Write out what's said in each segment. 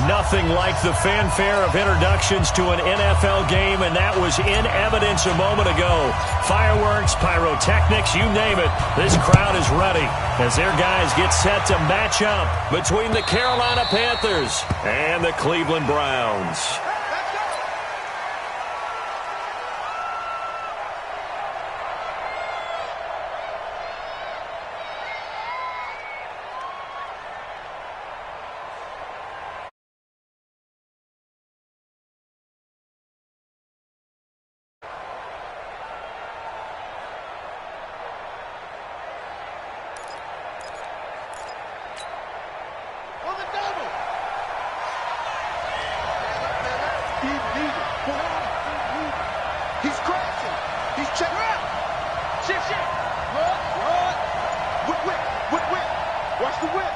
Nothing like the fanfare of introductions to an NFL game, and that was in evidence a moment ago. Fireworks, pyrotechnics, you name it. This crowd is ready as their guys get set to match up between the Carolina Panthers and the Cleveland Browns. He's crashing. He's checking out. Shit. Run. Whip. Watch the whip.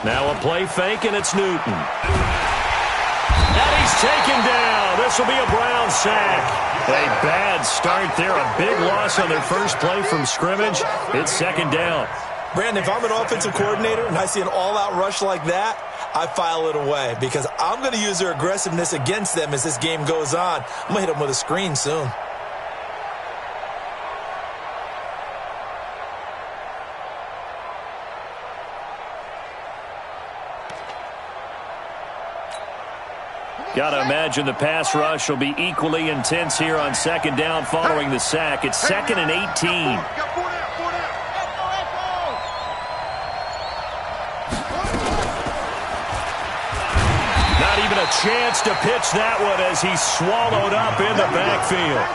Now a play fake, and it's Newton. And he's taken down. This will be a Brown sack. A bad start there. A big loss on their first play from scrimmage. It's second down. Brandon, if I'm an offensive coordinator and I see an all-out rush like that, I file it away because I'm going to use their aggressiveness against them as this game goes on. I'm going to hit them with a screen soon. Got to imagine the pass rush will be equally intense here on second down following the sack. It's 2nd and 18. Not even a chance to pitch that one as he's swallowed up in the backfield.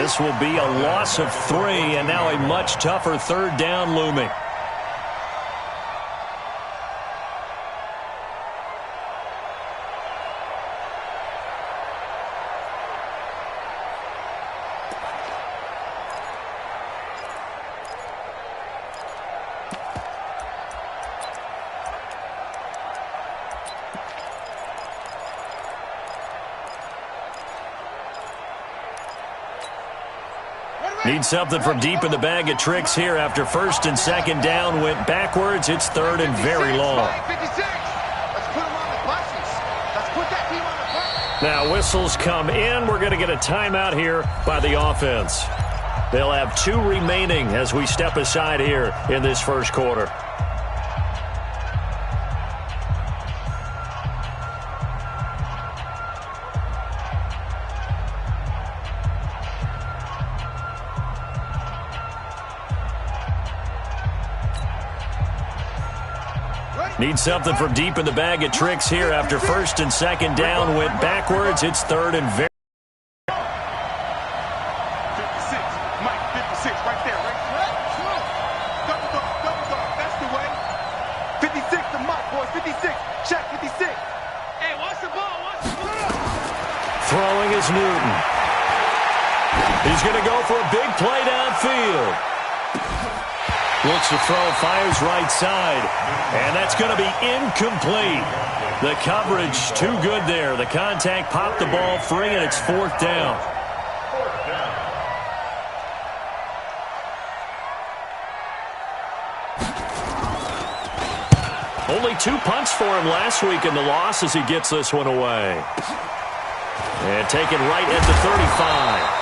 This will be a loss of 3, and now a much tougher third down looming. Need something from deep in the bag of tricks here after first and second down went backwards. It's third and very long. Now whistles come in. We're going to get a timeout here by the offense. They'll have 2 remaining as we step aside here in this first quarter. Need something from deep in the bag of tricks here after first and second down went backwards. It's third and very. 56. Mike, 56 right there. Double dog. That's the way. 56 to Mike, boys. 56. Check 56. Hey, watch the ball. Throwing is Newton. He's going to go for a big play downfield. Looks to throw, fires right side, and that's going to be incomplete. The coverage too good there. The contact popped the ball free, and it's 4th down. Only 2 punts for him last week in the loss as he gets this one away. And taken right at the 35.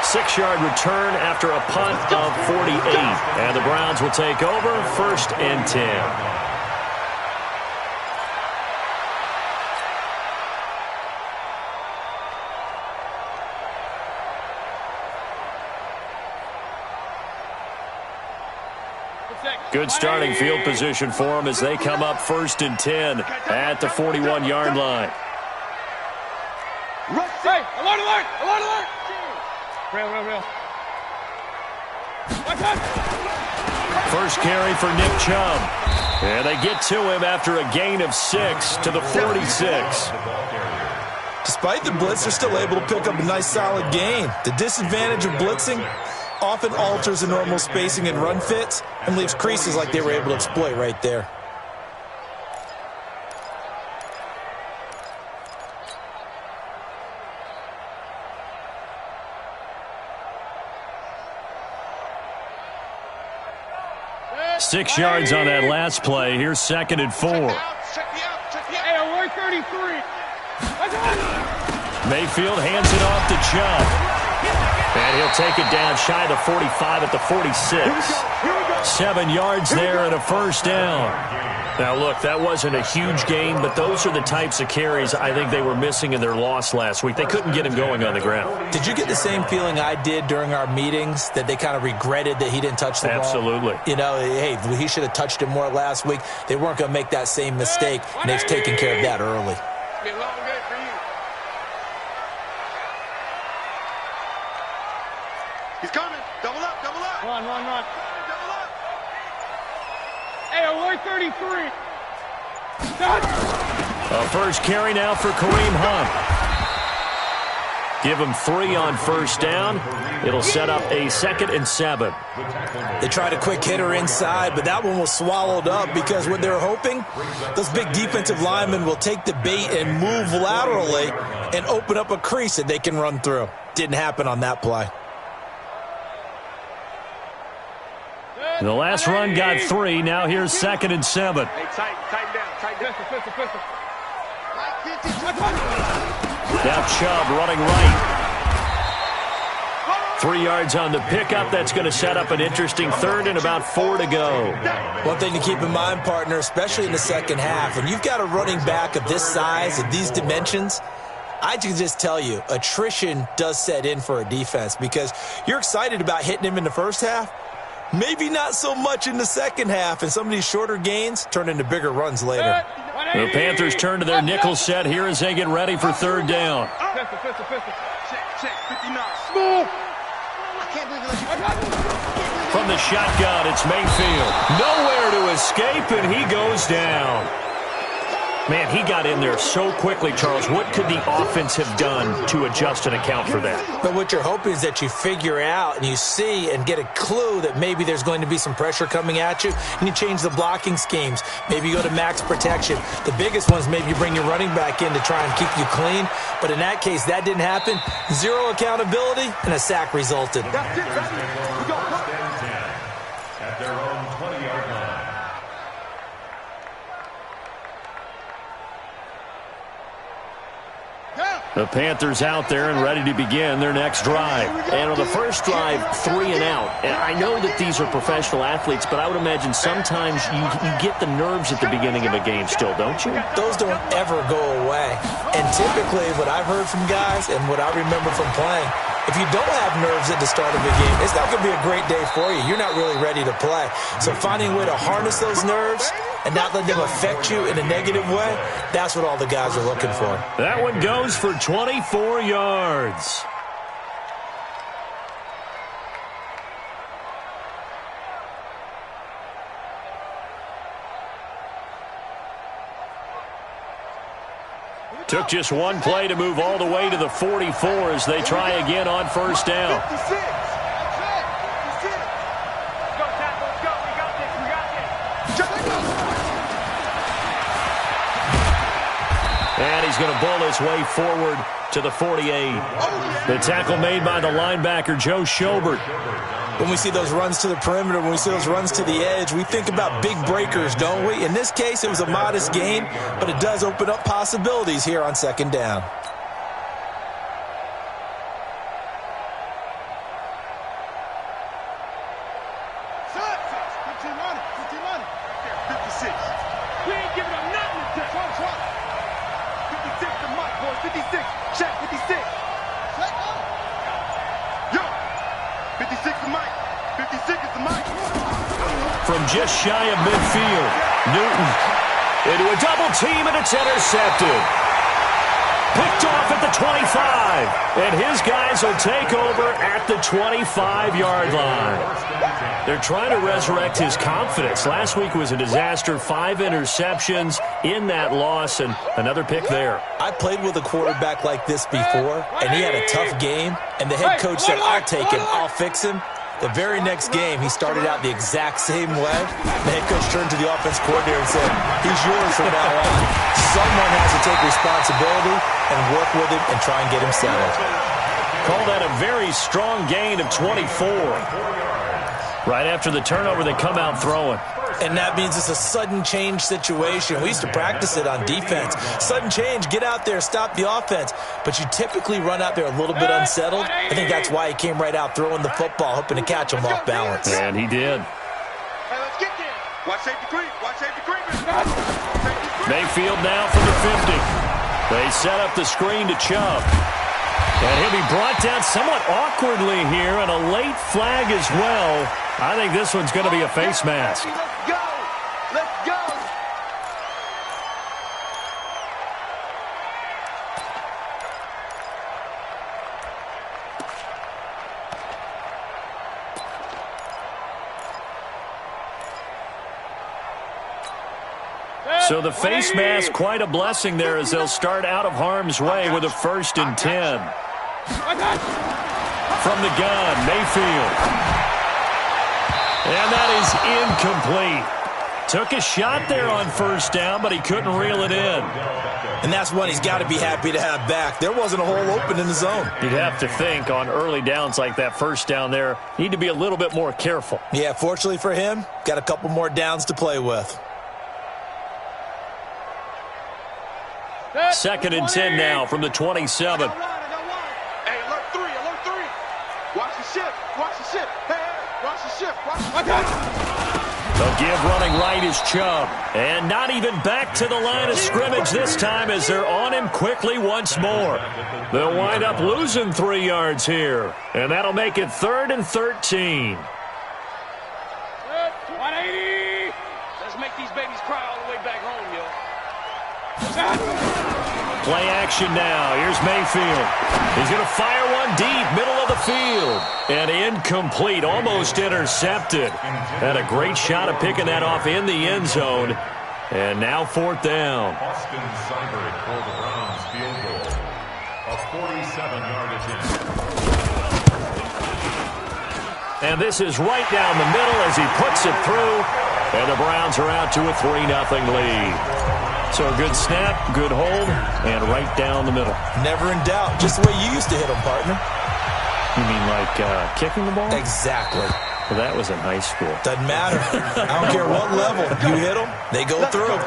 6-yard return after a punt of 48. And the Browns will take over 1st and 10. Good starting field position for them as they come up 1st and 10 at the 41-yard line. Hey, alert! Real. First carry for Nick Chubb. And they get to him after a gain of 6 to the 46. Despite the blitz, they're still able to pick up a nice solid gain. The disadvantage of blitzing often alters the normal spacing and run fits and leaves creases like they were able to exploit right there. 6 yards on that last play. Here's 2nd and 4. Hey, 133. Mayfield hands it off to Chubb. And he'll take it down shy of the 45 at the 46. 7 yards there and a first down. Now, look, that wasn't a huge gain, but those are the types of carries I think they were missing in their loss last week. They couldn't get him going on the ground. Did you get the same feeling I did during our meetings, that they kind of regretted that he didn't touch the ball? Absolutely. You know, hey, he should have touched it more last week. They weren't going to make that same mistake, and they've taken care of that early. It's been a long day for you. He's coming. Double up, double up. Run. Double up. Hey, 133. A first carry now for Kareem Hunt. Give him 3 on first down. It'll set up a 2nd and 7. They tried a quick hitter inside, but that one was swallowed up because what they're hoping, those big defensive linemen will take the bait and move laterally and open up a crease that they can run through. Didn't happen on that play. The last run got 3. Now here's 2nd and 7. Hey, tighten down. Pistol. Now Chubb running right. 3 yards on the pickup. That's going to set up an interesting 3rd and about 4 to go. One thing to keep in mind, partner, especially in the second half, when you've got a running back of this size, of these dimensions, I can just tell you, attrition does set in for a defense because you're excited about hitting him in the first half. Maybe not so much in the second half, and some of these shorter gains turn into bigger runs later. The Panthers turn to their nickel set here as they get ready for 3rd down. Pistol. Check. 59. Smooth. From the shotgun, it's Mayfield. Nowhere to escape, and he goes down. Man, he got in there so quickly, Charles. What could the offense have done to adjust and account for that? But what you're hoping is that you figure out and you see and get a clue that maybe there's going to be some pressure coming at you, and you change the blocking schemes. Maybe you go to max protection. The biggest one is maybe you bring your running back in to try and keep you clean. But in that case, that didn't happen. 0 accountability, and a sack resulted. That's it, baby. We go. At their own 20-yard line. The Panthers out there and ready to begin their next drive. And on the first drive, 3 and out. And I know that these are professional athletes, but I would imagine sometimes you get the nerves at the beginning of a game still, don't you? Those don't ever go away. And typically what I've heard from guys and what I remember from playing, if you don't have nerves at the start of a game, it's not going to be a great day for you. You're not really ready to play. So finding a way to harness those nerves and not let them affect you in a negative way, that's what all the guys are looking for. That one goes for 24 yards. Took just one play to move all the way to the 44 as they try again on first down. 56. Let's go, Tackle. Let's go. We got this. And he's going to bull his way forward to the 48. The tackle made by the linebacker, Joe Schobert. When we see those runs to the perimeter, when we see those runs to the edge, we think about big breakers, don't we? In this case, it was a modest gain, but it does open up possibilities here on second down. From just shy of midfield, Newton into a double team, and it's intercepted. Picked off at the 25, and his guys will take over at the 25-yard line. They're trying to resurrect his confidence. Last week was a disaster, 5 interceptions in that loss, and another pick there. I played with a quarterback like this before, and he had a tough game, and the head coach said, I'll take him, I'll fix him. The very next game, he started out the exact same way. The head coach turned to the offense coordinator and said, he's yours from now on. Someone has to take responsibility and work with him and try and get him settled. Call that a very strong gain of 24. Right after the turnover, they come out throwing. And that means it's a sudden change situation. We used to practice it on defense. Sudden change, get out there, stop the offense. But you typically run out there a little bit unsettled. I think that's why he came right out throwing the football, hoping to catch him off balance. And he did. Hey, let's get there. Watch safety creep. Watch safety creep. Mayfield now from the 50. They set up the screen to Chubb. And he'll be brought down somewhat awkwardly here, and a late flag as well. I think this one's going to be a face mask. Let's go. Let's go. So the face mask, quite a blessing there as they'll start out of harm's way with a 1st and 10. From the gun, Mayfield. And that is incomplete. Took a shot there on 1st down, but he couldn't reel it in. And that's one he's got to be happy to have back. There wasn't a hole open in the zone. You'd have to think on early downs like that 1st down there, need to be a little bit more careful. Yeah, fortunately for him, got a couple more downs to play with. 2nd and 10 now from the 27. Hey, alert 3, alert 3. Watch the ship, watch the ship. Hey, watch the ship, watch the ship. The give running right is Chubb. And not even back to the line of scrimmage this time as they're on him quickly once more. They'll wind up losing 3 yards here. And that'll make it 3rd and 13. 180. Let's make these babies cry all the way back home, yo. Play action now. Here's Mayfield. He's going to fire one deep, middle of the field. And incomplete, almost intercepted. Had a great shot of picking that off in the end zone. And now 4th down. Austin Seibert for the Browns field goal. A 47-yard attempt. And this is right down the middle as he puts it through. And the Browns are out to a 3-0 lead. So a good snap, good hold, and right down the middle. Never in doubt. Just the way you used to hit them, partner. You mean like kicking the ball? Exactly. Well, that was in high school. Doesn't matter. I don't care what level. You hit them, they go through.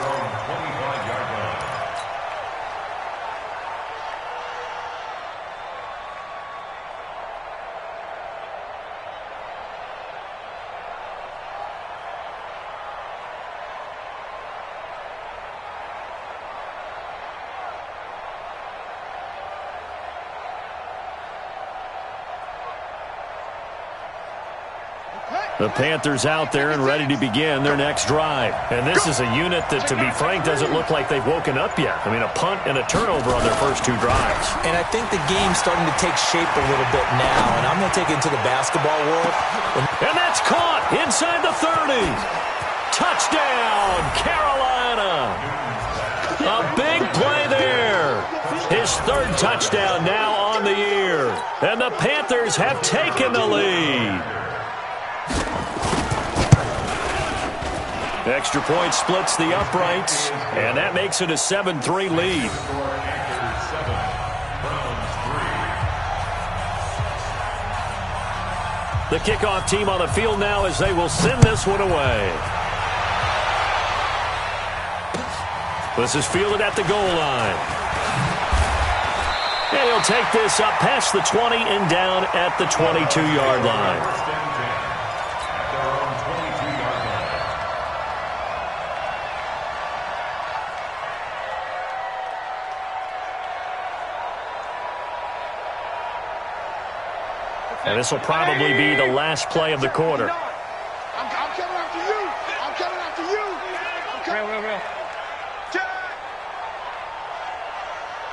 The Panthers out there and ready to begin their next drive. And this is a unit that, to be frank, doesn't look like they've woken up yet. I mean, a punt and a turnover on their first 2 drives. And I think the game's starting to take shape a little bit now. And I'm going to take it into the basketball world. And that's caught inside the 30. Touchdown, Carolina. A big play there. His 3rd touchdown now on the year. And the Panthers have taken the lead. Extra point splits the uprights, and that makes it a 7-3 lead. The kickoff team on the field now as they will send this one away. This is fielded at the goal line. And he'll take this up past the 20 and down at the 22-yard line. And this will probably be the last play of the quarter. I'm coming after you. I'm coming after you. Real.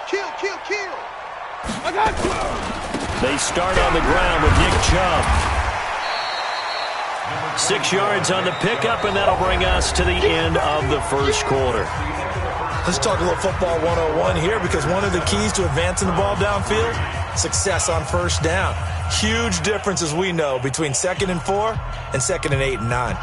Kill. They start on the ground with Nick Chubb. 6 yards on the pickup, and that'll bring us to the end of the first quarter. Let's talk a little football 101 here, because one of the keys to advancing the ball downfield, success on 1st down. Huge difference, as we know, between 2nd and 4 and 2nd and 8 and 9.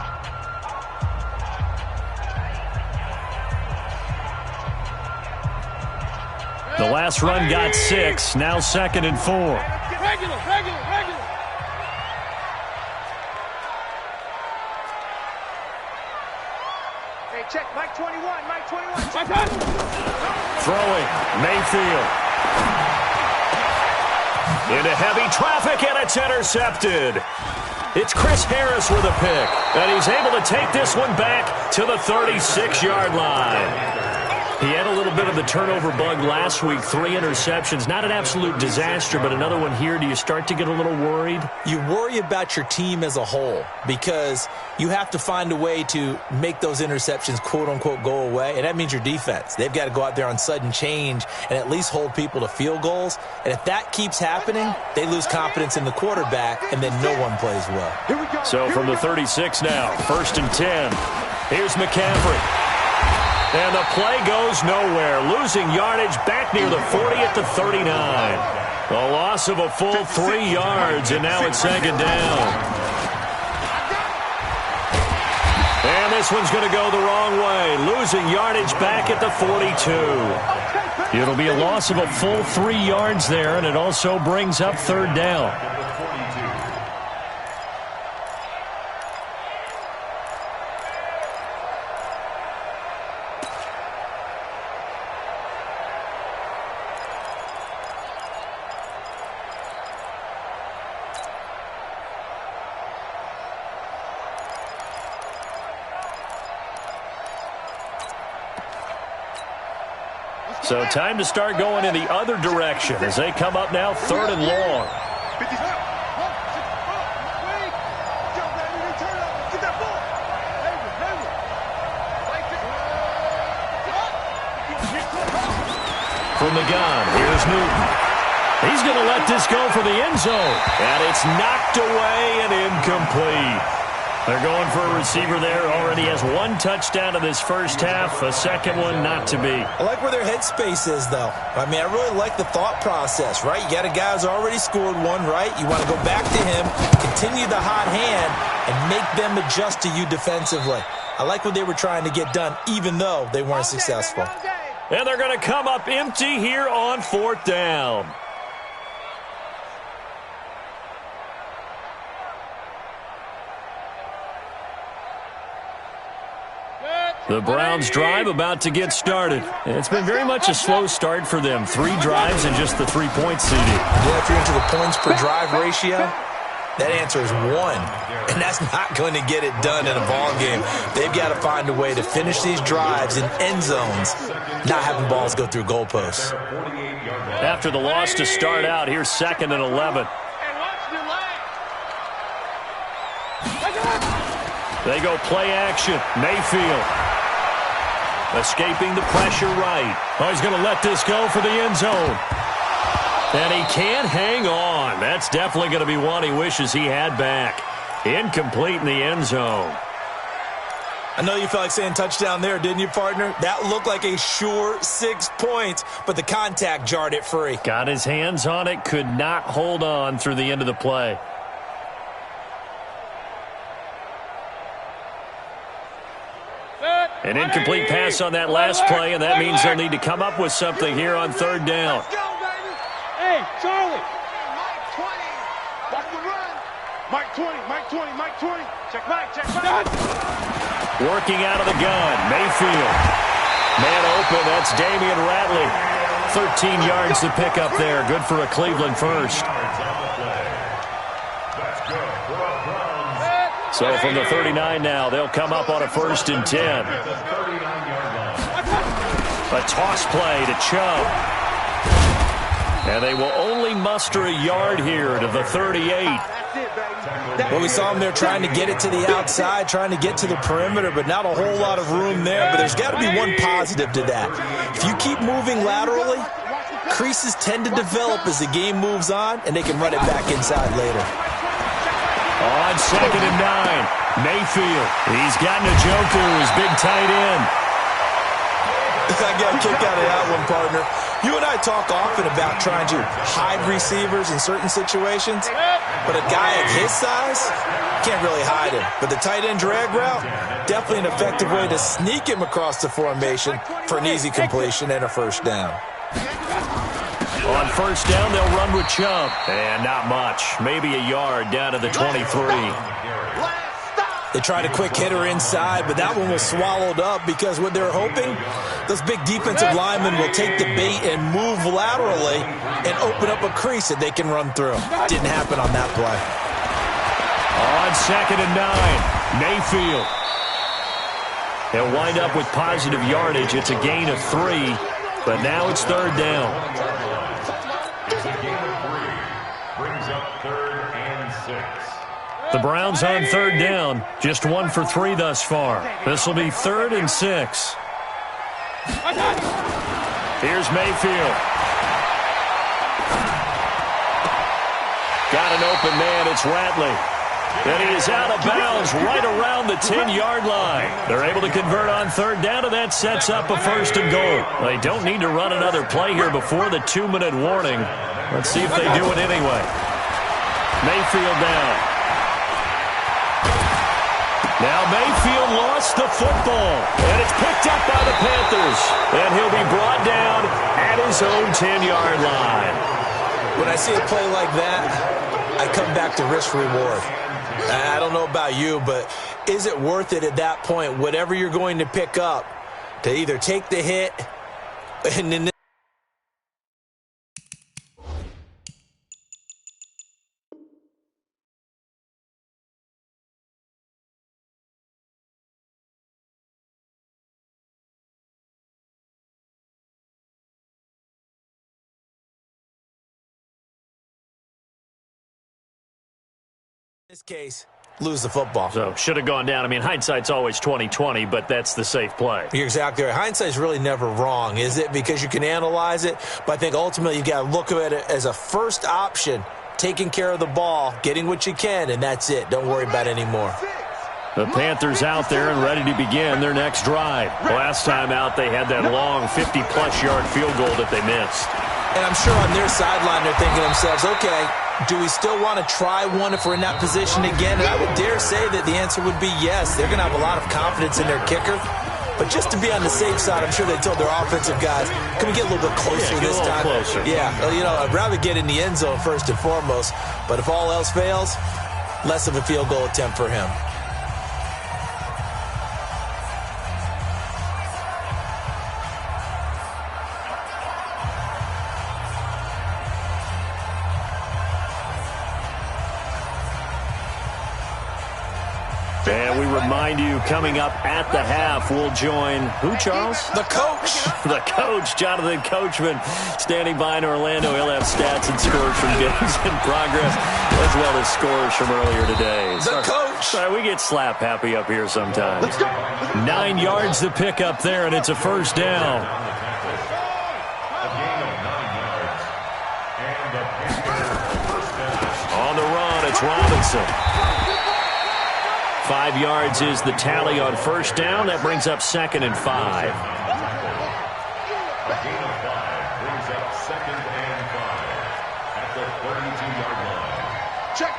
The last run got 6, now 2nd and 4. Regular. Throwing, Mayfield. Into heavy traffic, and it's intercepted. It's Chris Harris with a pick, and he's able to take this one back to the 36-yard line. He had a little bit of the turnover bug last week, 3 interceptions. Not an absolute disaster, but another one here. Do you start to get a little worried? You worry about your team as a whole because you have to find a way to make those interceptions, quote-unquote, go away, and that means your defense. They've got to go out there on sudden change and at least hold people to field goals, and if that keeps happening, they lose confidence in the quarterback, and then no one plays well. So from the 36 now, 1st and 10. Here's McCaffrey. And the play goes nowhere, losing yardage back near the 40 at the 39. A loss of a full 3 yards, and now it's 2nd down. And this one's going to go the wrong way, losing yardage back at the 42. It'll be a loss of a full 3 yards there, and it also brings up 3rd down. So time to start going in the other direction as they come up now 3rd and long. From the gun, here's Newton. He's going to let this go for the end zone. And it's knocked away and incomplete. They're going for a receiver there. Already has 1 touchdown in this first half. A second one not to be. I like where their headspace is, though. I mean, I really like the thought process, right? You got a guy who's already scored 1, right? You want to go back to him, continue the hot hand, and make them adjust to you defensively. I like what they were trying to get done, even though they weren't successful. And they're going to come up empty here on 4th down. The Browns drive about to get started. It's been very much a slow start for them. 3 drives and just the 3-point seeding. Yeah, if you're into the points per drive ratio, that answer is 1. And that's not going to get it done in a ball game. They've got to find a way to finish these drives in end zones, not having balls go through goalposts. After the loss to start out, here's 2nd and 11. They go play action. Mayfield. Escaping the pressure right. Oh, he's going to let this go for the end zone. And he can't hang on. That's definitely going to be one he wishes he had back. Incomplete in the end zone. I know you felt like saying touchdown there, didn't you, partner? That looked like a sure 6 points, but the contact jarred it free. Got his hands on it, could not hold on through the end of the play. An incomplete pass on that last play, and that means they'll need to come up with something here on 3rd down. Hey, Charlie. Mike 20. Watch the run. Mike 20, Mike 20, Mike 20. Check Mike, check Mike. Working out of the gun, Mayfield. Man open, that's Damian Ratley. 13 yards to pick up there. Good for a Cleveland first. So from the 39 now, they'll come up on a 1st and 10. A toss play to Chubb. And they will only muster a yard here to the 38. Well, we saw them there trying to get it to the outside, trying to get to the perimeter, but not a whole lot of room there. But there's got to be one positive to that. If you keep moving laterally, creases tend to develop as the game moves on, and they can run it back inside later. On 2nd and 9, Mayfield. He's got Njoku, his big tight end. I got a kick out of that one, partner. You and I talk often about trying to hide receivers in certain situations, but a guy at his size can't really hide him. But the tight end drag route, definitely an effective way to sneak him across the formation for an easy completion and a 1st down. On 1st down, they'll run with Chubb. And not much. Maybe a yard down to the 23. They tried a quick hitter inside, but that one was swallowed up because what they were hoping, those big defensive linemen will take the bait and move laterally and open up a crease that they can run through. Didn't happen on that play. On 2nd and 9, Mayfield. He'll wind up with positive yardage. It's a gain of 3, but now it's 3rd down. It's a gain of 3. Brings up 3rd and 6. The Browns on 3rd down. Just 1 for 3 thus far. This will be 3rd and 6. Here's Mayfield. Got an open man. It's Ratley. And he is out of bounds right around the 10-yard line. They're able to convert on 3rd down, and that sets up a 1st and goal. They don't need to run another play here before the 2-minute warning. Let's see if they do it anyway. Mayfield down. Now Mayfield lost the football, and it's picked up by the Panthers. And he'll be brought down at his own 10-yard line. When I see a play like that, I come back to risk-reward. I don't know about you, but is it worth it at that point, whatever you're going to pick up, to either take the hit and then in this case, lose the football. So, should have gone down. I mean, hindsight's always 20/20, but that's the safe play. You're exactly right. Hindsight's really never wrong, is it? Because you can analyze it, but I think ultimately you got to look at it as a first option, taking care of the ball, getting what you can, and that's it. Don't worry about it anymore. The Panthers out there and ready to begin their next drive. Last time out, they had that long 50-plus yard field goal that they missed. And I'm sure on their sideline they're thinking to themselves, okay, do we still want to try one if we're in that position again? And I would dare say that the answer would be yes. They're going to have a lot of confidence in their kicker. But just to be on the safe side, I'm sure they told their offensive guys, can we get a little bit closer this time? Closer. Yeah, you know, I'd rather get in the end zone first and foremost. But if all else fails, less of a field goal attempt for him. And we remind you, coming up at the half, we'll join who, Charles? The coach. The coach, Jonathan Coachman, standing by in Orlando. He'll have stats and scores from games in progress, as well as scores from earlier today. The coach. Sorry, we get slap happy up here sometimes. 9 yards to pick up there, and it's a 1st down. On the run, it's Robinson. 5 yards is the tally on 1st down. That brings up 2nd and 5. A gain of 5 brings up 2nd and 5 at the 32-yard line. Check.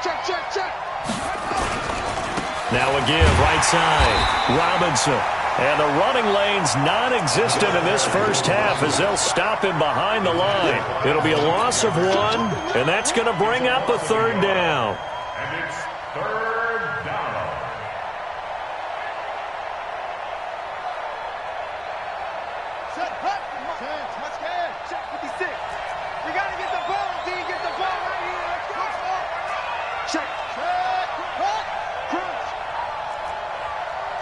Now a give, right side. Robinson. And the running lane's non-existent in this first half as they'll stop him behind the line. It'll be a loss of 1, and that's going to bring up a 3rd down. And it's 3rd down. Check 56. We got to get the ball, D. Get the ball right here. Let's go. Check. Crunch.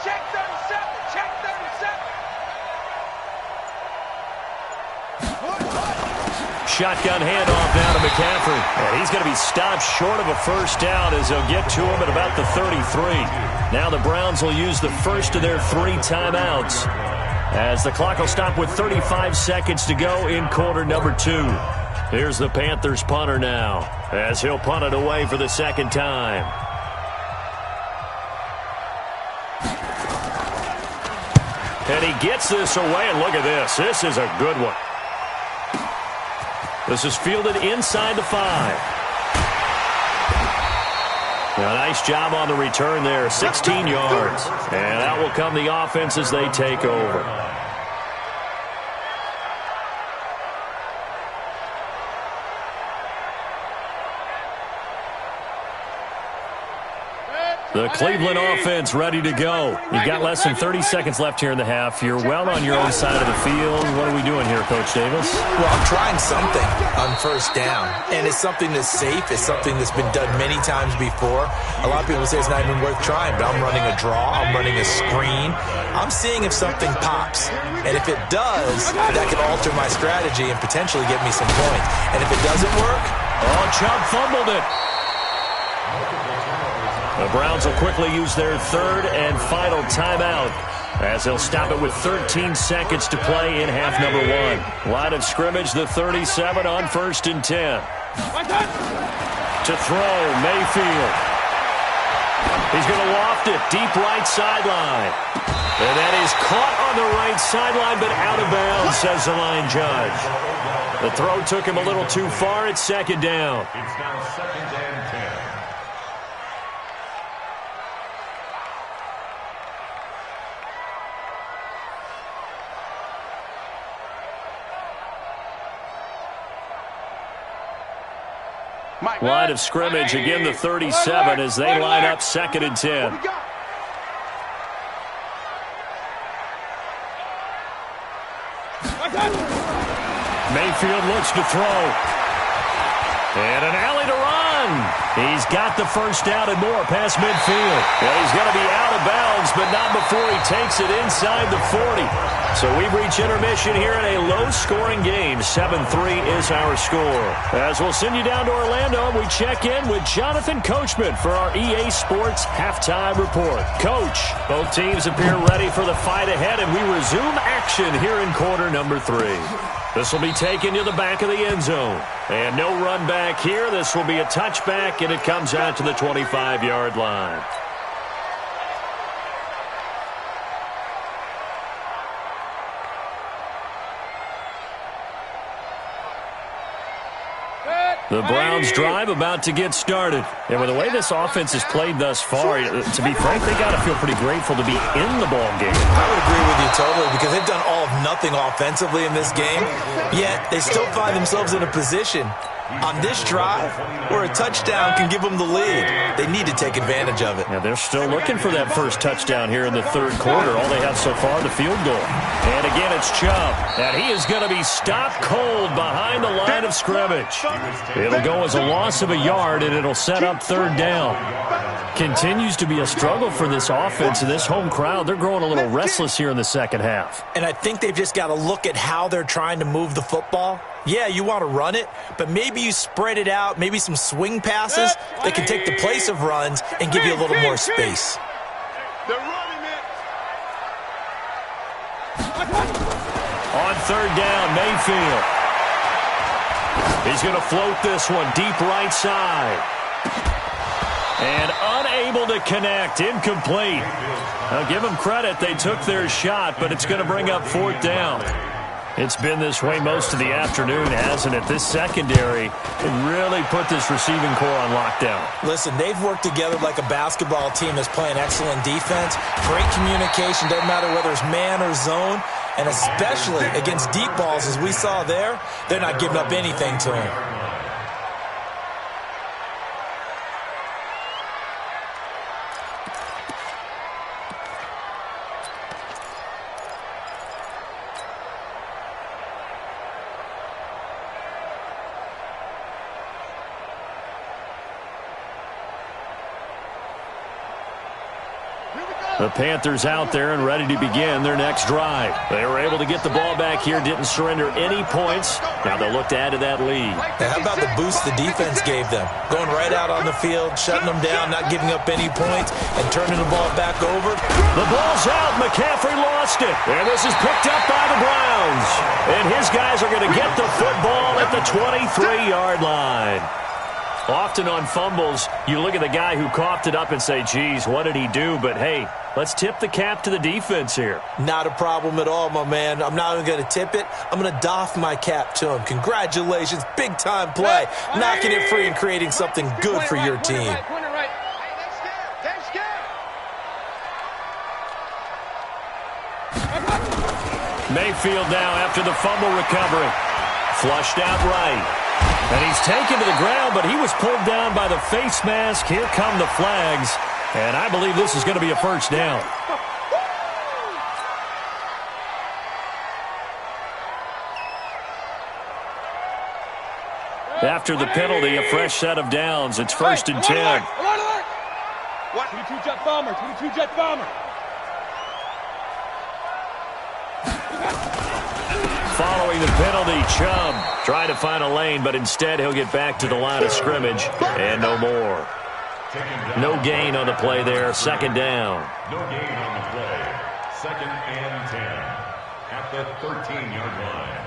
Check 37. Check 37. Shotgun handoff now to McCaffrey. And he's going to be stopped short of a 1st down as they'll get to him at about the 33. Now the Browns will use the first of their 3 timeouts, as the clock will stop with 35 seconds to go in quarter number 2. Here's the Panthers punter now, as he'll punt it away for the 2nd time. And he gets this away, and look at this. This is a good one. This is fielded inside the 5. A nice job on the return there, 16 yards. And that will come the offense as they take over. The Cleveland offense ready to go. You've got less than 30 seconds left here in the half. You're well on your own side of the field. What are we doing here, Coach Davis? Well, I'm trying something on first down, and it's something that's safe. It's something that's been done many times before. A lot of people say it's not even worth trying, but I'm running a draw. I'm running a screen. I'm seeing if something pops, and if it does, that can alter my strategy and potentially get me some points. And if it doesn't work, Chubb fumbled it. The Browns will quickly use their third and final timeout as they'll stop it with 13 seconds to play in half number one. Line of scrimmage, the 37 on 1st and 10. To throw, Mayfield. He's going to loft it, deep right sideline. And that is caught on the right sideline, but out of bounds, says the line judge. The throw took him a little too far. It's 2nd down. It's now 2nd and 10. Line of scrimmage, again the 37 as they line up 2nd and 10. Mayfield looks to throw. And an alley to run. He's got the first down and more past midfield. Well, he's going to be out of bounds, but not before he takes it inside the 40. So we've reached intermission here in a low-scoring game. 7-3 is our score. As we'll send you down to Orlando, we check in with Jonathan Coachman for our EA Sports Halftime Report. Coach, both teams appear ready for the fight ahead, and we resume action here in quarter number 3. This will be taken to the back of the end zone. And no run back here. This will be a touchback, and it comes out to the 25-yard line. The Browns drive about to get started. And with the way this offense has played thus far, to be frank, they got to feel pretty grateful to be in the ball game. I would agree with you totally because they've done all of nothing offensively in this game, yet they still find themselves in a position on this drive where a touchdown can give them the lead. They need to take advantage of it. Yeah, they're still looking for that first touchdown here in the third quarter. All they have so far, the field goal. And again, it's Chubb. And he is going to be stopped cold behind the line of scrimmage. It'll go as a loss of a yard, and it'll set up 3rd down. Continues to be a struggle for this offense and this home crowd. They're growing a little restless here in the second half. And I think they've just got to look at how they're trying to move the football. Yeah, you want to run it, but maybe you spread it out, maybe some swing passes that can take the place of runs and give you a little more space. They're running it. On 3rd down, Mayfield. He's going to float this one deep right side. And unable to connect, incomplete. Now give them credit, they took their shot, but it's going to bring up 4th down. It's been this way most of the afternoon, hasn't it? This secondary can really put this receiving core on lockdown. Listen, they've worked together like a basketball team that's playing excellent defense. Great communication, doesn't matter whether it's man or zone. And especially against deep balls, as we saw there, they're not giving up anything to him. The Panthers out there and ready to begin their next drive. They were able to get the ball back here, didn't surrender any points. Now they'll look to add to that lead. Now, how about the boost the defense gave them? Going right out on the field, shutting them down, not giving up any points, and turning the ball back over. The ball's out. McCaffrey lost it. And this is picked up by the Browns. And his guys are going to get the football at the 23-yard line. Often on fumbles, you look at the guy who coughed it up and say, geez, what did he do? But, hey, let's tip the cap to the defense here. Not a problem at all, my man. I'm not even going to tip it. I'm going to doff my cap to him. Congratulations. Big-time play. Knocking it free and creating something good for your team. Mayfield now after the fumble recovery. Flushed out right. And he's taken to the ground, but he was pulled down by the face mask. Here come the flags. And I believe this is going to be a first down. After the penalty, a fresh set of downs. It's 1st and 10. What? 22 jet bomber, 22 jet bomber. Following the penalty, Chubb tried to find a lane, but instead he'll get back to the line of scrimmage and no more. No gain on the play there. 2nd down. No gain on the play. 2nd and 10 at the 13-yard line.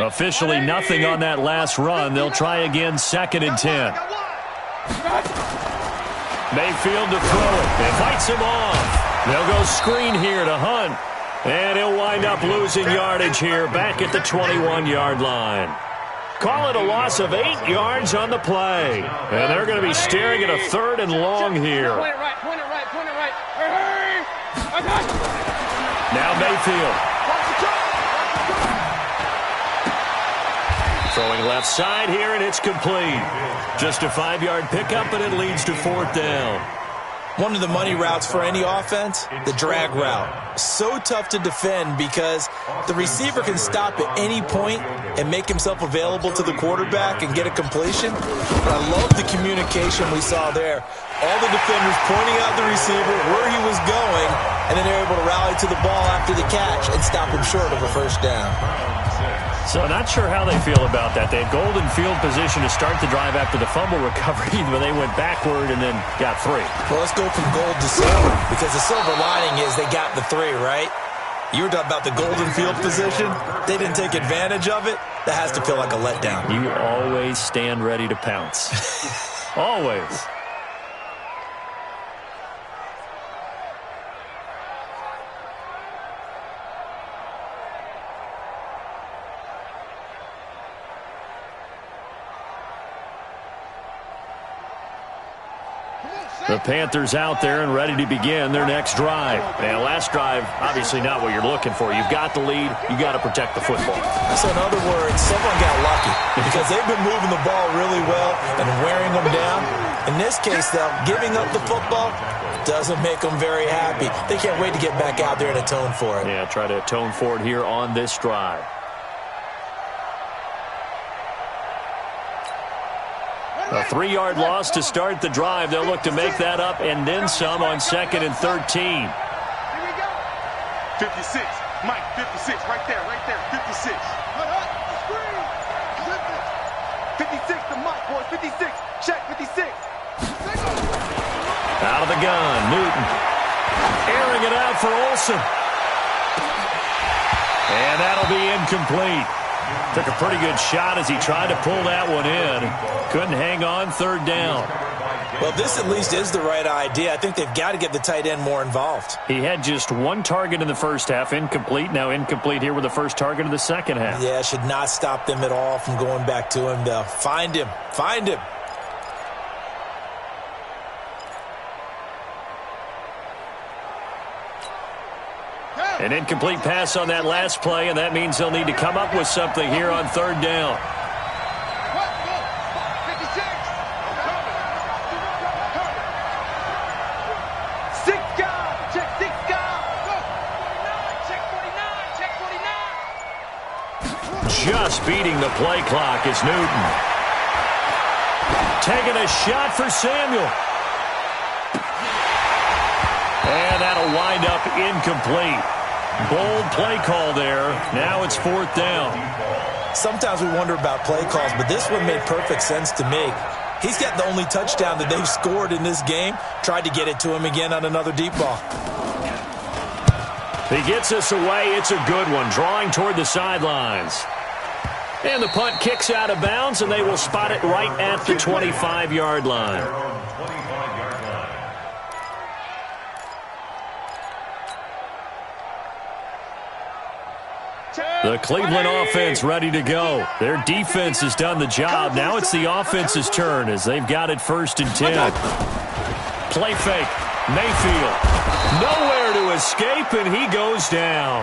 Officially nothing on that last run. They'll try again, 2nd and 10. Mayfield to throw it. It fights him off. They'll go screen here to Hunt. And he'll wind up losing yardage here back at the 21-yard line. Call it a loss of 8 yards on the play. And they're going to be staring at a 3rd and long here. Point it right, point it right, point it right. Hurry! Now Mayfield. Throwing left side here, and it's complete. Just a 5-yard pickup, and it leads to 4th down. One of the money routes for any offense, the drag route. So tough to defend because the receiver can stop at any point and make himself available to the quarterback and get a completion. But I love the communication we saw there. All the defenders pointing out the receiver, where he was going, and then they're able to rally to the ball after the catch and stop him short of a 1st down. So not sure how they feel about that. They had golden field position to start the drive after the fumble recovery, but they went backward and then got 3. Well, let's go from gold to silver, because the silver lining is they got the 3, right? You were talking about the golden field position. They didn't take advantage of it. That has to feel like a letdown. You always stand ready to pounce. Always. The Panthers out there and ready to begin their next drive. Now, last drive, obviously not what you're looking for. You've got the lead. You've got to protect the football. So, in other words, someone got lucky because they've been moving the ball really well and wearing them down. In this case, though, giving up the football doesn't make them very happy. They can't wait to get back out there and atone for it. Yeah, try to atone for it here on this drive. A 3-yard loss to start the drive. They'll look to make that up and then some on 2nd and 13. Here we go. 56. Mike, 56. Right there, 56. 56 to Mike, boys. 56. Check, 56. Out of the gun, Newton. Airing it out for Olsen. And that'll be incomplete. Took a pretty good shot as he tried to pull that one in. Couldn't hang on, 3rd down. Well, this at least is the right idea. I think they've got to get the tight end more involved. He had just 1 target in the first half, incomplete. Now incomplete here with the first target of the second half. Yeah, should not stop them at all from going back to him, though. Find him. Find him. An incomplete pass on that last play, and that means they'll need to come up with something here on 3rd down. 6 guys. Check 6 guys. Check 49. Check 49. Just beating the play clock is Newton. Taking a shot for Samuel. And that'll wind up incomplete. Bold play call there. Now it's 4th down. Sometimes we wonder about play calls, but this one made perfect sense to me. He's got the only touchdown that they've scored in this game. Tried to get it to him again on another deep ball. He gets us away. It's a good one. Drawing toward the sidelines. And the punt kicks out of bounds, and they will spot it right at the 25-yard line. The Cleveland offense ready to go. Their defense has done the job. Now it's the offense's turn as they've got it 1st and 10. Play fake. Mayfield. Nowhere to escape, and he goes down.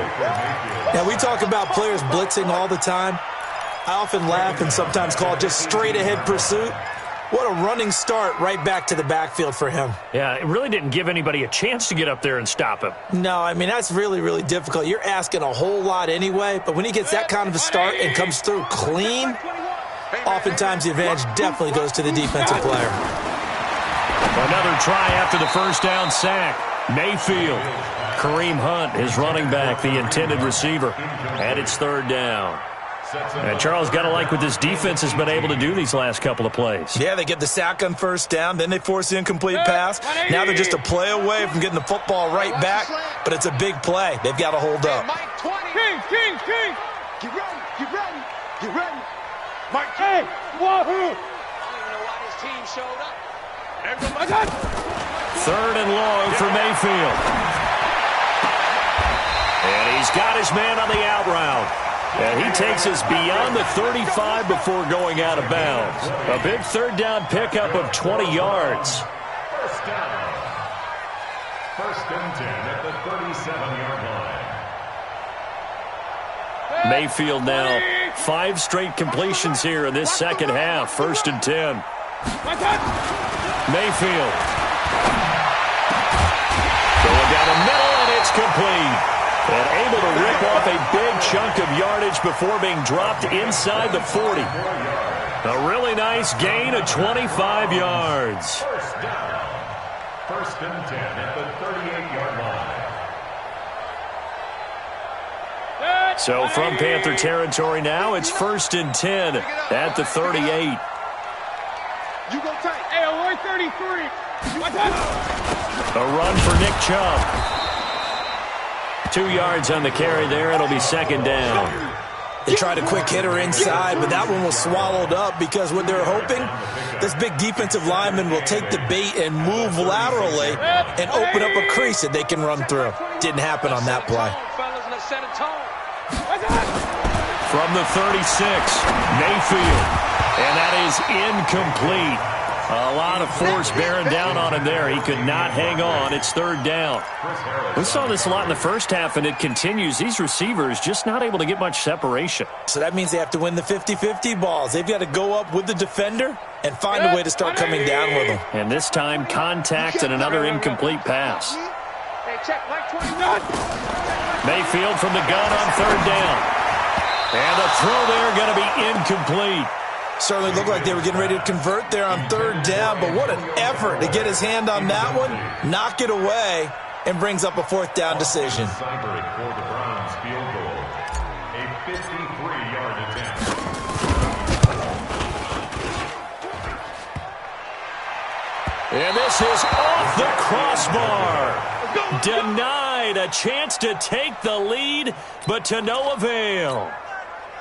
Now, we talk about players blitzing all the time. I often laugh and sometimes call it just straight-ahead pursuit. What a running start right back to the backfield for him. Yeah, it really didn't give anybody a chance to get up there and stop him. No, I mean, that's really, really difficult. You're asking a whole lot anyway, but when he gets that kind of a start and comes through clean, oftentimes the advantage definitely goes to the defensive player. Another try after the first down sack. Mayfield. Kareem Hunt, his running back, the intended receiver. And it's third down. And Charles, got to like what this defense has been able to do these last couple of plays. Yeah, they get the sack on first down, then they force the incomplete pass. Now they're just a play away from getting the football right back, but it's a big play. They've got to hold up. King. Get ready. Get ready. Mike, hey, wahoo. I don't even know why this team showed up. Everybody. Third and long for Mayfield. And he's got his man on the out route. And he takes us beyond the 35 before going out of bounds. A big third down pickup of 20 yards. First down. First and 10 at the 37-yard line. Mayfield now 5 straight completions here in this second half. First and 10. Mayfield. Going down the middle, and it's complete. And able to rip off a big chunk of yardage before being dropped inside the 40. A really nice gain of 25 yards. First down. First and 10 at the 38-yard line. So from Panther territory now, it's first and 10 at the 38. You go tight. Hey, we're 33. A run for Nick Chubb. 2 yards on the carry there. It'll be second down. They tried a quick hitter inside, but that one was swallowed up because what they're hoping, this big defensive lineman will take the bait and move laterally and open up a crease that they can run through. Didn't happen on that play. From the 36, Mayfield. And that is incomplete. A lot of force bearing down on him there. He could not hang on. It's third down. We saw this a lot in the first half, and it continues. These receivers just not able to get much separation. So that means they have to win the 50-50 balls. They've got to go up with the defender and find a way to start coming down with them. And this time, contact and another incomplete pass. Mayfield from the gun on third down. And the throw there going to be incomplete. Certainly looked like they were getting ready to convert there on third down, but what an effort to get his hand on that one, knock it away, and brings up a fourth down decision. Cyber for the Browns field goal. A 53-yard attempt. And this is off the crossbar. Denied a chance to take the lead, but to no avail.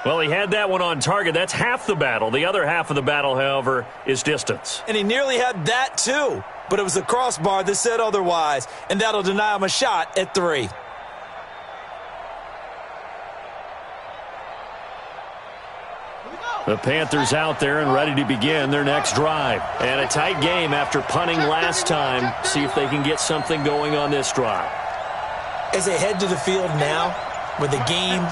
Well, he had that one on target. That's half the battle. The other half of the battle, however, is distance. And he nearly had that, too. But it was the crossbar that said otherwise. And that'll deny him a shot at 3. The Panthers out there and ready to begin their next drive. And a tight game after punting last time. See if they can get something going on this drive. As they head to the field now, with the game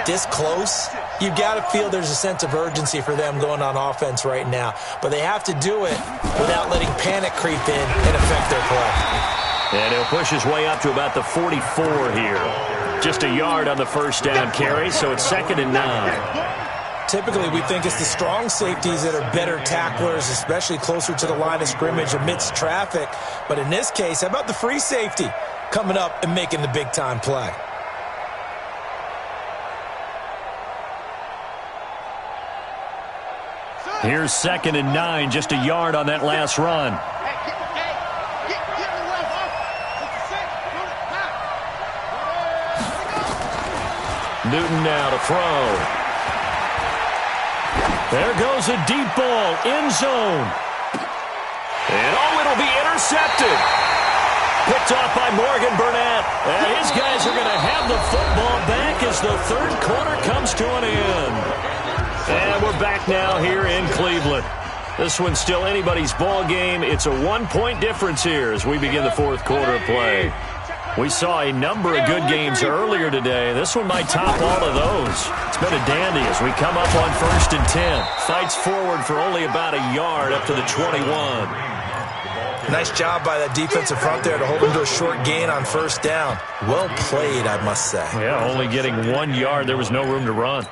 this close, you've got to feel there's a sense of urgency for them going on offense right now. But they have to do it without letting panic creep in and affect their play. And he'll push his way up to about the 44 here. Just a yard on the first down carry, so it's second and 9. Typically, we think it's the strong safeties that are better tacklers, especially closer to the line of scrimmage amidst traffic. But in this case, how about the free safety coming up and making the big-time play? Here's second and 9, just a yard on that last run. Newton now to throw. There goes a deep ball, end zone. And it'll be intercepted. Picked off by Morgan Burnett. And his guys are going to have the football back as the third quarter comes to an end. And we're back now here in Cleveland. This one's still anybody's ball game. It's a 1-point difference here as we begin the fourth quarter of play. We saw a number of good games earlier today. This one might top all of those. It's been a dandy as we come up on 1st and 10. Fights forward for only about a yard up to the 21. Nice job by that defensive front there to hold them to a short gain on 1st down. Well played, I must say. Yeah, only getting 1 yard. There was no room to run.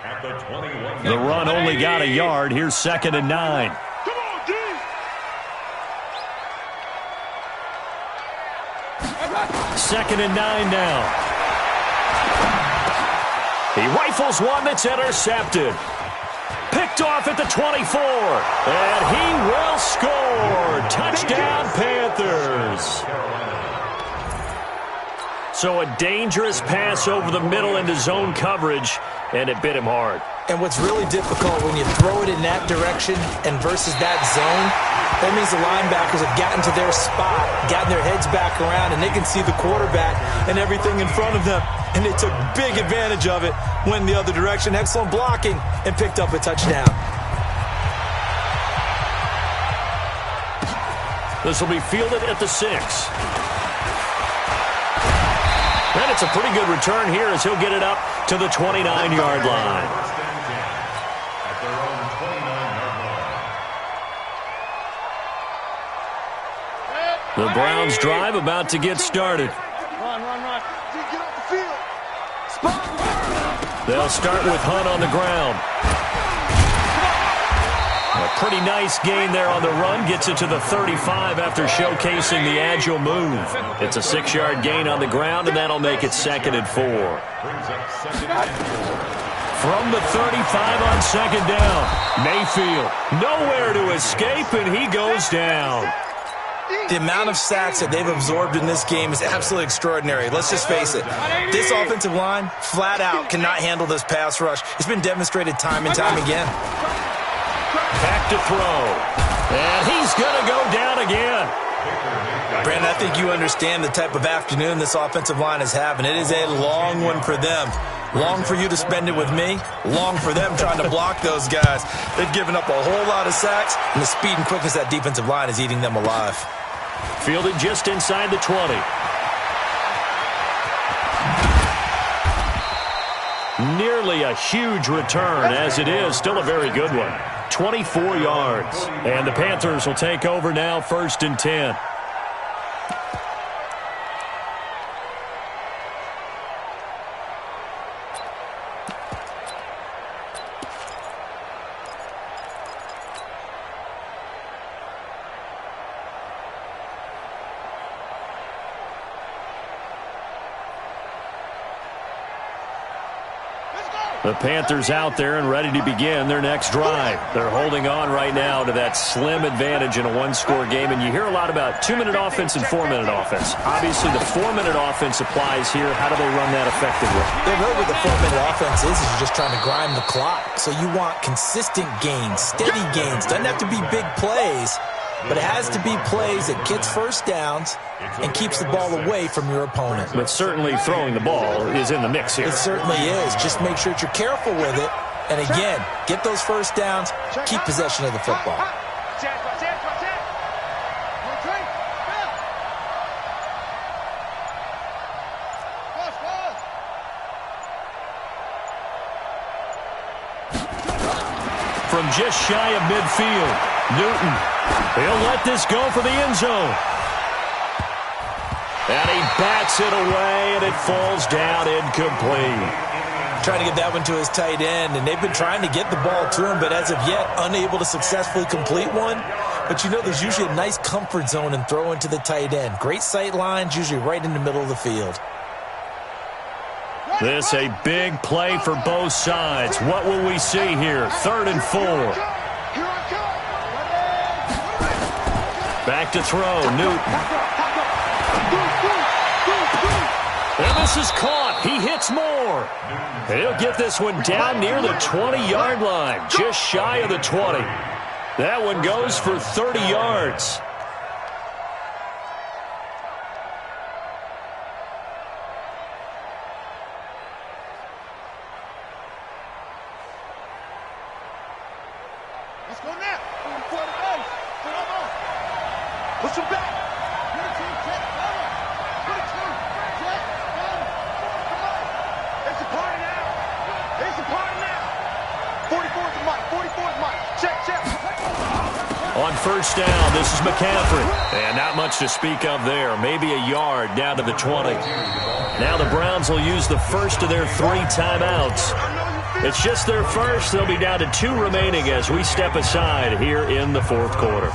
The run only got a yard. Here's 2nd and 9. 2nd and 9 now. He rifles one that's intercepted. Picked off at the 24. And he will score. Touchdown, Panthers. So a dangerous pass over the middle into zone coverage, and it bit him hard. And what's really difficult when you throw it in that direction and versus that zone, that means the linebackers have gotten to their spot, gotten their heads back around, and they can see the quarterback and everything in front of them. And they took big advantage of it, went the other direction. Excellent blocking, and picked up a touchdown. This will be fielded at the 6. And it's a pretty good return here as he'll get it up to the 29-yard line. The Browns drive about to get started. Run. Get off the field. Spot. They'll start with Hunt on the ground. A pretty nice gain there on the run. Gets it to the 35 after showcasing the agile move. It's a 6-yard gain on the ground, and that'll make it 2nd and 4. From the 35 on 2nd down. Mayfield nowhere to escape, and he goes down. The amount of sacks that they've absorbed in this game is absolutely extraordinary. Let's just face it. This offensive line, flat out, cannot handle this pass rush. It's been demonstrated time and time again. Back to throw. And he's going to go down again. Brandon, I think you understand the type of afternoon this offensive line is having. It is a long one for them. Long for you to spend it with me. Long for them trying to block those guys. They've given up a whole lot of sacks, and the speed and quickness of that defensive line is eating them alive. Fielded just inside the 20. Nearly a huge return, as it is still a very good one. 24 yards. And the Panthers will take over now, 1st and 10. The Panthers out there and ready to begin their next drive. They're holding on right now to that slim advantage in a one-score game. And you hear a lot about 2-minute offense and 4-minute offense. Obviously, the 4-minute offense applies here. How do they run that effectively? Yeah, really what the 4-minute offense is you're just trying to grind the clock. So you want consistent gains, steady gains. Doesn't have to be big plays, but it has to be plays that gets first downs and keeps the ball away from your opponent. But certainly throwing the ball is in the mix here. It certainly is. Just make sure that you're careful with it. And again, get those first downs, keep possession of the football. From just shy of midfield, Newton. He'll let this go for the end zone. And he bats it away, and it falls down incomplete. Trying to get that one to his tight end, and they've been trying to get the ball to him, but as of yet, unable to successfully complete one. But you know, there's usually a nice comfort zone in throwing to the tight end. Great sight lines, usually right in the middle of the field. This a big play for both sides. What will we see here? 3rd and 4. Back to throw, Newton. And this is caught. He hits more. He'll get this one down near the 20-yard line, just shy of the 20. That one goes for 30 yards. Let's go now. Push him back. On first down, this is McCaffrey. And not much to speak of there. Maybe a yard down to the 20. Now the Browns will use the first of their 3 timeouts. It's just their first. They'll be down to 2 remaining as we step aside here in the 4th quarter.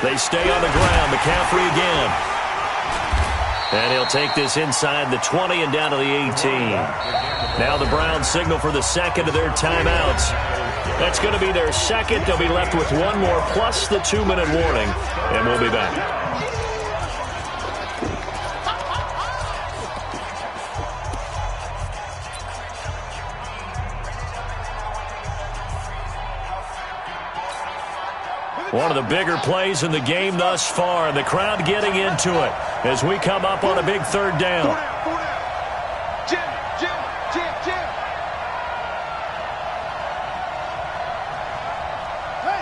They stay on the ground. McCaffrey again. And he'll take this inside the 20 and down to the 18. Now the Browns signal for the second of their timeouts. That's going to be their second. They'll be left with 1 more plus the 2-minute warning. And we'll be back. One of the bigger plays in the game thus far, and the crowd getting into it as we come up on a big 3rd down. Jim. Hey!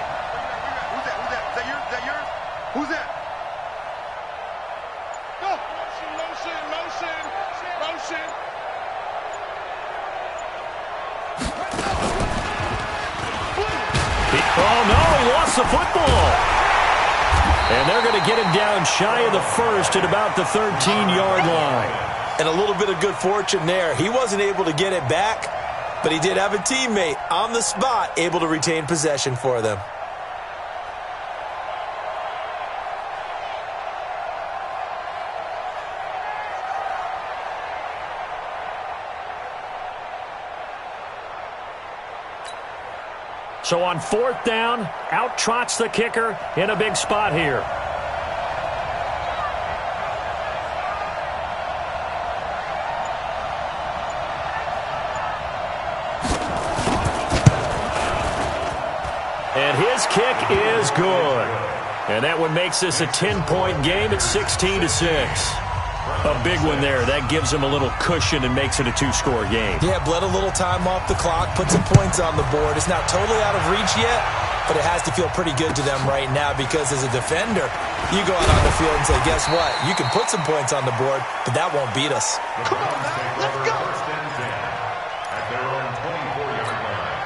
Who's that? Is that yours? Who's that? Go! Motion. Oh, no, he lost the football. And they're going to get him down shy of the first at about the 13-yard line. And a little bit of good fortune there. He wasn't able to get it back, but he did have a teammate on the spot able to retain possession for them. So on 4th down, out trots the kicker in a big spot here. And his kick is good. And that one makes this a 10-point game at 16-6. A big one there. That gives them a little cushion and makes it a 2-score game. Yeah, bled a little time off the clock, put some points on the board. It's not totally out of reach yet, but it has to feel pretty good to them right now because as a defender, you go out on the field and say, guess what? You can put some points on the board, but that won't beat us. Come on, let's go! At their own 24-yard line.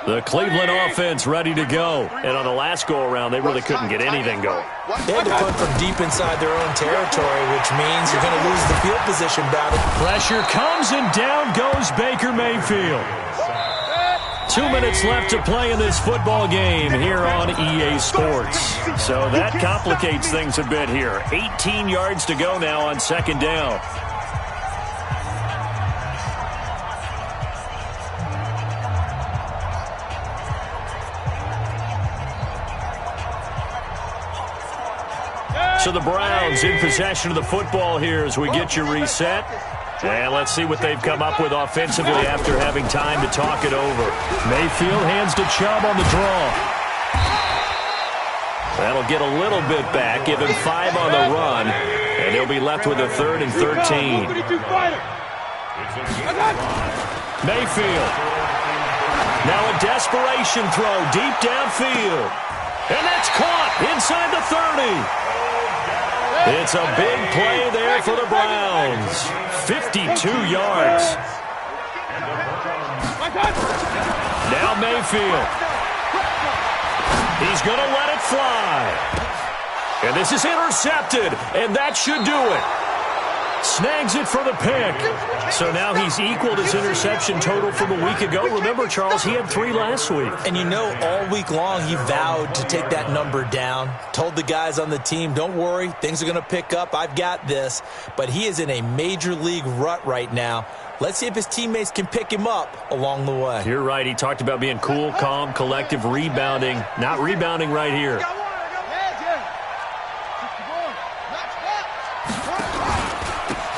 The Cleveland offense ready to go. And on the last go-around, they really couldn't get anything going. They had to punt from deep inside their own territory, which means you're going to lose the field position battle. Pressure comes, and down goes Baker Mayfield. 2 minutes left to play in this football game here on EA Sports. So that complicates things a bit here. 18 yards to go now on 2nd down. So the Browns in possession of the football here as we get you reset. And let's see what they've come up with offensively after having time to talk it over. Mayfield hands to Chubb on the draw. That'll get a little bit back, give him 5 on the run, and he'll be left with a 3rd and 13. Mayfield. Now a desperation throw deep downfield. And that's caught inside the 30. It's a big play there for the Browns. 52 yards. Now Mayfield. He's going to let it fly. And this is intercepted, and that should do it. Snags it for the pick. So now he's equaled his interception total from a week ago. Remember, Charles, he had 3 last week. And you know, all week long he vowed to take that number down. Told the guys on the team, don't worry, things are going to pick up. I've got this. But he is in a major league rut right now. Let's see if his teammates can pick him up along the way. You're right. He talked about being cool, calm, collective, rebounding. Not rebounding right here.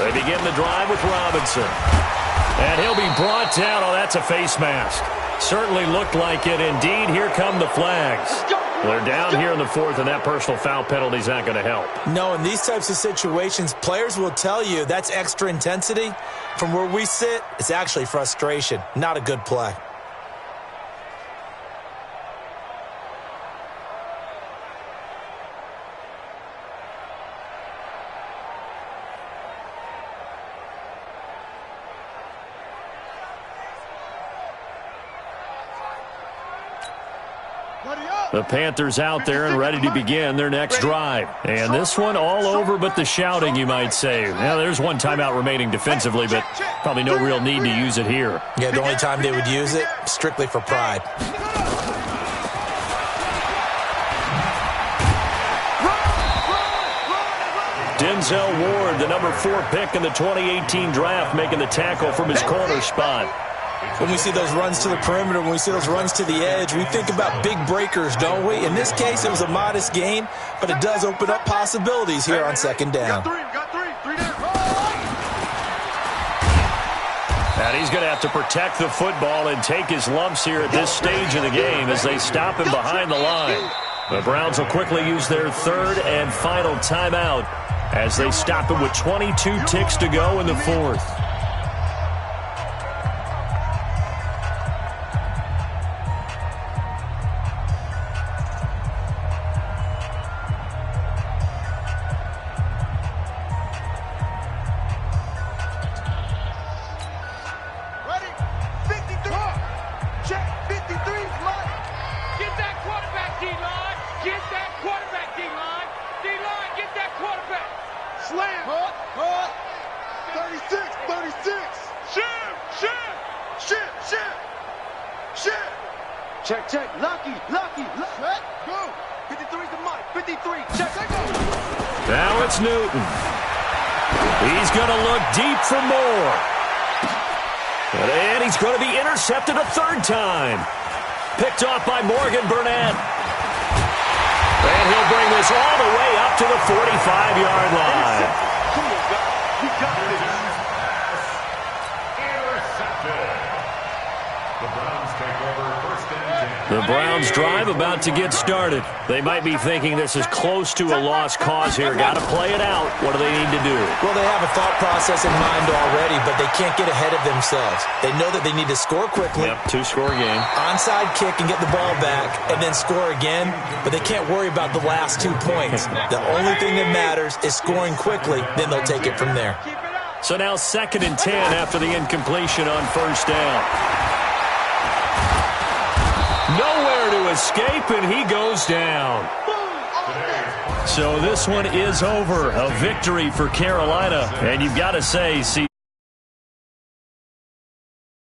They begin the drive with Robinson. And he'll be brought down. Oh, that's a face mask. Certainly looked like it. Indeed, here come the flags. They're down here in the fourth, and that personal foul penalty is not going to help. No, in these types of situations, players will tell you that's extra intensity. From where we sit, it's actually frustration. Not a good play. The Panthers out there and ready to begin their next drive. And this one all over but the shouting, you might say. Now, there's one timeout remaining defensively, but probably no real need to use it here. Yeah, the only time they would use it, strictly for pride. Denzel Ward, the number 4 pick in the 2018 draft, making the tackle from his corner spot. When we see those runs to the perimeter, when we see those runs to the edge, we think about big breakers, don't we? In this case, it was a modest game, but it does open up possibilities here on second down. And he's going to have to protect the football and take his lumps here at this stage of the game as they stop him behind the line. The Browns will quickly use their third and final timeout as they stop him with 22 ticks to go in the fourth. Now it's Newton. He's going to look deep for more. And he's going to be intercepted a third time. Picked off by Morgan Burnett. And he'll bring this all the way up to the 45-yard line. The Browns drive about to get started. They might be thinking this is close to a lost cause here. Got to play it out. What do they need to do? Well, they have a thought process in mind already, but they can't get ahead of themselves. They know that they need to score quickly. Yep, two-score game. Onside kick and get the ball back and then score again, but they can't worry about the last 2 points. The only thing that matters is scoring quickly, then they'll take it from there. So now 2nd and 10 after the incompletion on first down. Nowhere to escape, and he goes down. So this one is over. A victory for Carolina. And you've got to say,